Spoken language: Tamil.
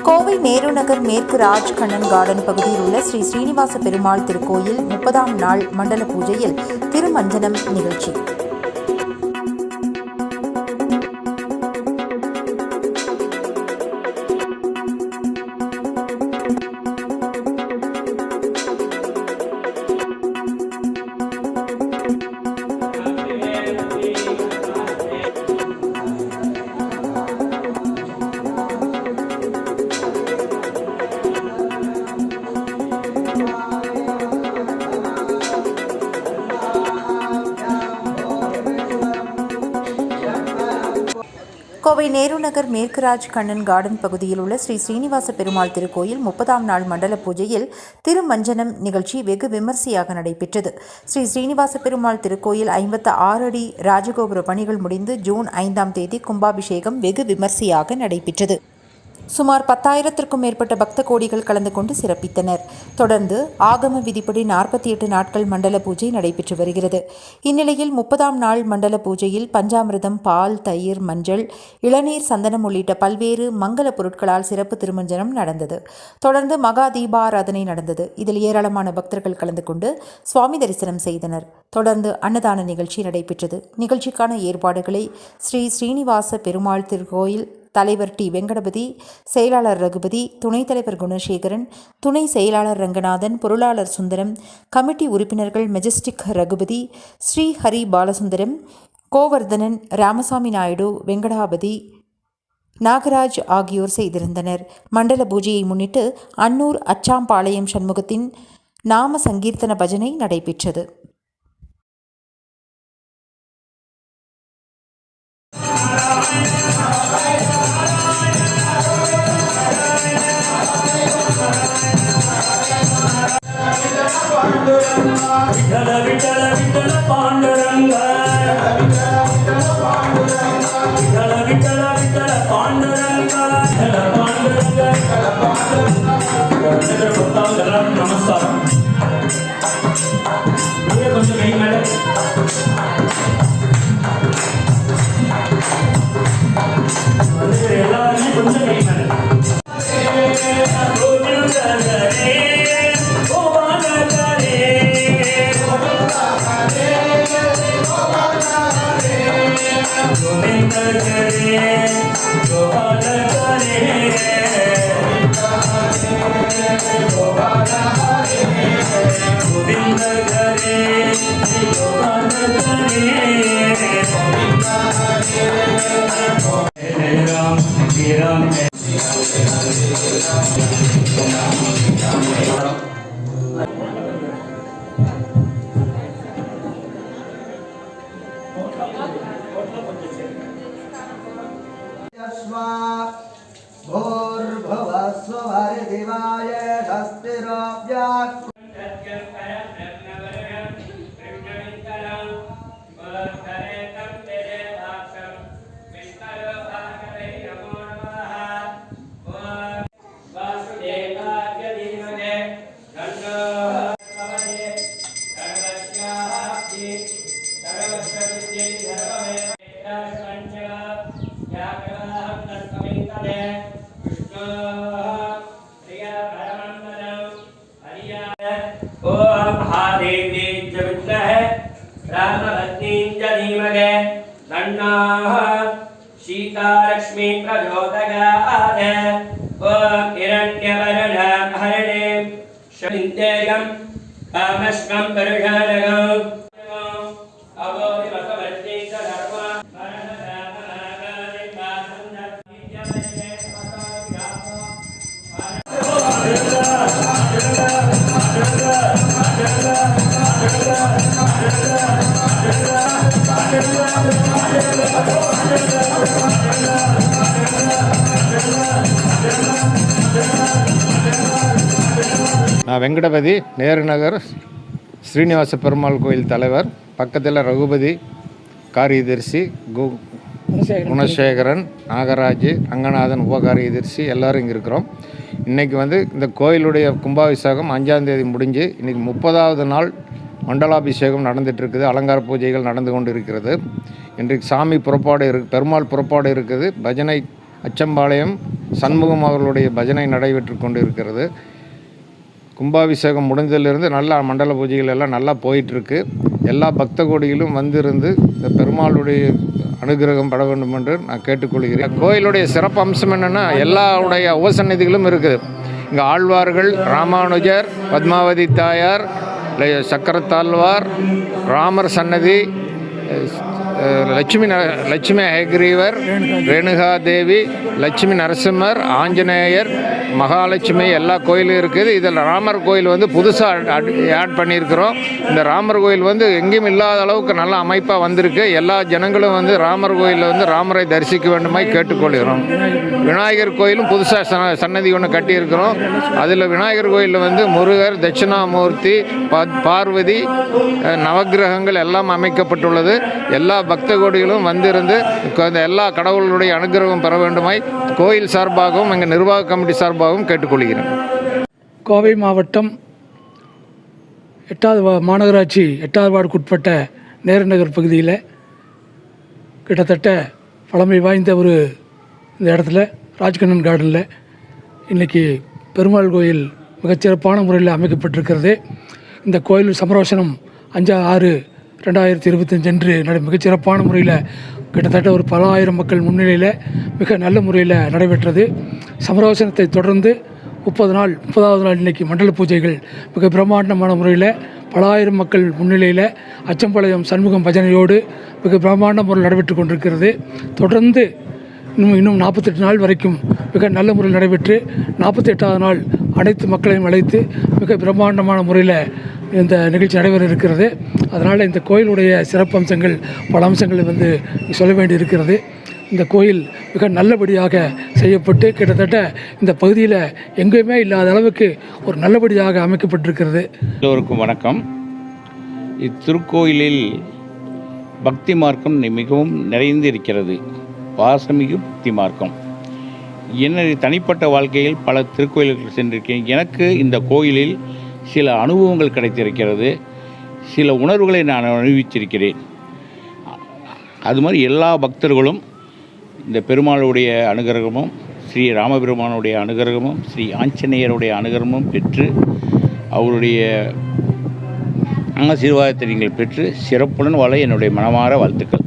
கோவை நேரு நகர் மேற்கு ராஜ் கண்ணன் கார்டன் பகுதியில் உள்ள ஸ்ரீ ஸ்ரீனிவாச பெருமாள் திருக்கோயில் 30ஆம் நாள் மண்டல பூஜையில் திருமஞ்சனம் நிகழ்ச்சி. கோவை நேரு நகர் மேற்கு ராஜ் கண்ணன் கார்டன் பகுதியில் உள்ள ஸ்ரீ ஸ்ரீனிவாச பெருமாள் திருக்கோயில் 30ஆம் நாள் மண்டல பூஜையில் திருமஞ்சனம் நிகழ்ச்சி வெகு விமர்சையாக நடைபெற்றது. ஸ்ரீ ஸ்ரீனிவாச பெருமாள் திருக்கோயில் 56 அடி ராஜகோபுர பணிகள் முடிந்து ஜூன் 5ஆம் தேதி கும்பாபிஷேகம் வெகு விமர்சையாக நடைபெற்றது. சுமார் 10,000க்கும் மேற்பட்ட பக்த கோடிகள் கலந்து கொண்டு சிறப்பித்தனர். தொடர்ந்து ஆகம விதிப்படி 48 நாட்கள் மண்டல பூஜை நடைபெற்று வருகிறது. இந்நிலையில் 30ஆம் நாள் மண்டல பூஜையில் பஞ்சாமிர்தம், பால், தயிர், மஞ்சள், இளநீர், சந்தனம் உள்ளிட்ட பல்வேறு மங்கள பொருட்களால் சிறப்பு திருமஞ்சனம் நடந்தது. தொடர்ந்து மகா தீபாராதனை நடந்தது. இதில் ஏராளமான பக்தர்கள் கலந்து கொண்டு சுவாமி தரிசனம் செய்தனர். தொடர்ந்து அன்னதான நிகழ்ச்சி நடைபெற்றது. நிகழ்ச்சிக்கான ஏற்பாடுகளை ஸ்ரீ ஸ்ரீனிவாச பெருமாள் திருக்கோயில் தலைவர் டி. வெங்கடபதி, செயலாளர் ரகுபதி, துணைத் தலைவர் குணசேகரன், துணை செயலாளர் ரங்கநாதன், பொருளாளர் சுந்தரம், கமிட்டி உறுப்பினர்கள் மெஜஸ்டிக் ரகுபதி, ஸ்ரீஹரி பாலசுந்தரம், கோவர்தனன், ராமசாமி நாயுடு, வெங்கடாபதி, நாகராஜ் ஆகியோர் செய்திருந்தனர். மண்டல பூஜையை முன்னிட்டு அன்னூர் அச்சாம்பாளையம் சண்முகத்தின் நாம சங்கீர்த்தன பஜனை நடைபெற்றது. நமஸ்காரம். கொஞ்சம் கை மேல எல்லாருமே கொஞ்சம் கை மேல शीतालक्ष्मी प्रचोदयात् ओम हिरण्यवर्णं हरिणे शमिन्तेयं कामश्कं परुषाणगं अवोरिवसवर्ति च धर्मा நான் வெங்கடபதி, நேரு நகர் ஸ்ரீனிவாச பெருமாள் கோயில் தலைவர். பக்கத்தில் ரகுபதி, காரியதர்சி, குணசேகரன், நாகராஜ், ரங்கநாதன் உபகாரியதர்சி எல்லோரும் இங்கே இருக்கிறோம். இன்றைக்கி இந்த கோயிலுடைய கும்பாபிஷேகம் 5ஆம் தேதி முடிஞ்சு இன்றைக்கி 30வது நாள் மண்டலாபிஷேகம் நடந்துகிட்ருக்குது. அலங்கார பூஜைகள் நடந்து கொண்டு இருக்கிறது. இன்றைக்கு சாமி புறப்பாடு பெருமாள் புறப்பாடு இருக்குது. பஜனை அச்சம்பாளையம் சண்முகம் அவர்களுடைய பஜனை நடைபெற்று கொண்டு இருக்கிறது. கும்பாபிஷேகம் முடிஞ்சதிலிருந்து நல்லா மண்டல பூஜைகள் எல்லாம் நல்லா போயிட்டுருக்கு. எல்லா பக்த கோடிகளும் வந்திருந்து இந்த பெருமாளுடைய அனுகிரகம் பட வேண்டும் என்று நான் கேட்டுக்கொள்கிறேன். கோயிலுடைய சிறப்பு அம்சம் என்னென்னா எல்லாருடைய உபசந்நிதிகளும் இருக்குது. இங்கே ஆழ்வார்கள், ராமானுஜர், பத்மாவதி தாயார், சக்கரத்தாழ்வார், ராமர் சன்னதி, லட்சுமி ஹயக்ரீவர், ரேணுகா தேவி, லட்சுமி நரசிம்மர், ஆஞ்சநேயர், மகாலட்சுமி எல்லா கோயிலும் இருக்குது. இதில் ராமர் கோயில் வந்து புதுசாக ஆட் பண்ணியிருக்கிறோம். இந்த ராமர் கோயில் வந்து எங்கேயும் இல்லாத அளவுக்கு நல்ல அமைப்பாக வந்திருக்கு. எல்லா ஜனங்களும் வந்து ராமர் கோயிலில் வந்து ராமரை தரிசிக்க வேண்டுமாய் கேட்டுக்கொள்கிறோம். விநாயகர் கோயிலும் புதுசாக சன்னதி ஒன்று கட்டியிருக்கிறோம். அதில் விநாயகர் கோயிலில் வந்து முருகர், தட்சிணாமூர்த்தி, பார்வதி, நவக்கிரகங்கள் எல்லாம் அமைக்கப்பட்டுள்ளது. எல்லா பக்த கோடிகளும் வந்திருந்து எல்லா கடவுளுடைய அனுகிரகம் பெற வேண்டுமாய் கோயில் சார்பாகவும் எங்கள் நிர்வாக கமிட்டி சார்பாகவும் கேட்டுக்கொள்கிறேன். கோவை மாவட்டம் 8வது மாநகராட்சி 8வது வார்டுக்குட்பட்ட நேரு நகர் பகுதியில் கிட்டத்தட்ட பழமை வாய்ந்த இந்த இடத்துல ராஜ்கண்ணன் கார்டனில் இன்றைக்கி பெருமாள் கோயில் மிகச்சிறப்பான முறையில் அமைக்கப்பட்டிருக்கிறது. இந்த கோயில் சமரோசனம் 5/6/2025 அன்று மிகச்சிறப்பான முறையில் கிட்டத்தட்ட ஒரு பல ஆயிரம் மக்கள் முன்னிலையில் மிக நல்ல முறையில் நடைபெற்றது. சமரோசனத்தை தொடர்ந்து 30வது நாள் இன்றைக்கி மண்டல பூஜைகள் மிக பிரம்மாண்டமான முறையில் பல ஆயிரம் மக்கள் முன்னிலையில் அச்சம்பாளையம் சண்முகம் பஜனையோடு மிக பிரம்மாண்ட முறையில் நடைபெற்று கொண்டிருக்கிறது. தொடர்ந்து இன்னும் 48 நாள் வரைக்கும் மிக நல்ல முறையில் நடைபெற்று 48வது நாள் அனைத்து மக்களையும் அழைத்து மிக பிரம்மாண்டமான முறையில் இந்த நிகழ்ச்சி நடைபெற இருக்கிறது. அதனால் இந்த கோயிலுடைய சிறப்பு அம்சங்கள் பல அம்சங்களை சொல்ல வேண்டி இருக்கிறது. இந்த கோயில் மிக நல்லபடியாக செய்யப்பட்டு கிட்டத்தட்ட இந்த பகுதியில் எங்கேயுமே இல்லாத அளவுக்கு ஒரு நல்லபடியாக அமைக்கப்பட்டிருக்கிறது. எல்லோருக்கும் வணக்கம். இத்திருக்கோயிலில் பக்தி மார்க்கம் மிகவும் நிறைந்து இருக்கிறது. பாசமிகு பக்தி மார்க்கம். என்னுடைய தனிப்பட்ட வாழ்க்கையில் பல திருக்கோயில்களுக்கு சென்றிருக்கேன். எனக்கு இந்த கோயிலில் சில அனுபவங்கள் கிடைத்திருக்கிறது. சில உணர்வுகளை நான் அனுபவித்திருக்கிறேன். அது மாதிரி எல்லா பக்தர்களும் இந்த பெருமாளுடைய அனுகிரகமும், ஸ்ரீ ராமபெருமானுடைய அனுகிரகமும், ஸ்ரீ ஆஞ்சநேயருடைய அனுகிரகமும் பெற்று அவருடைய ஆசீர்வாதத்தை நீங்கள் பெற்று சிறப்புடன் வாழ என்னுடைய மனமார வாழ்த்துக்கள்.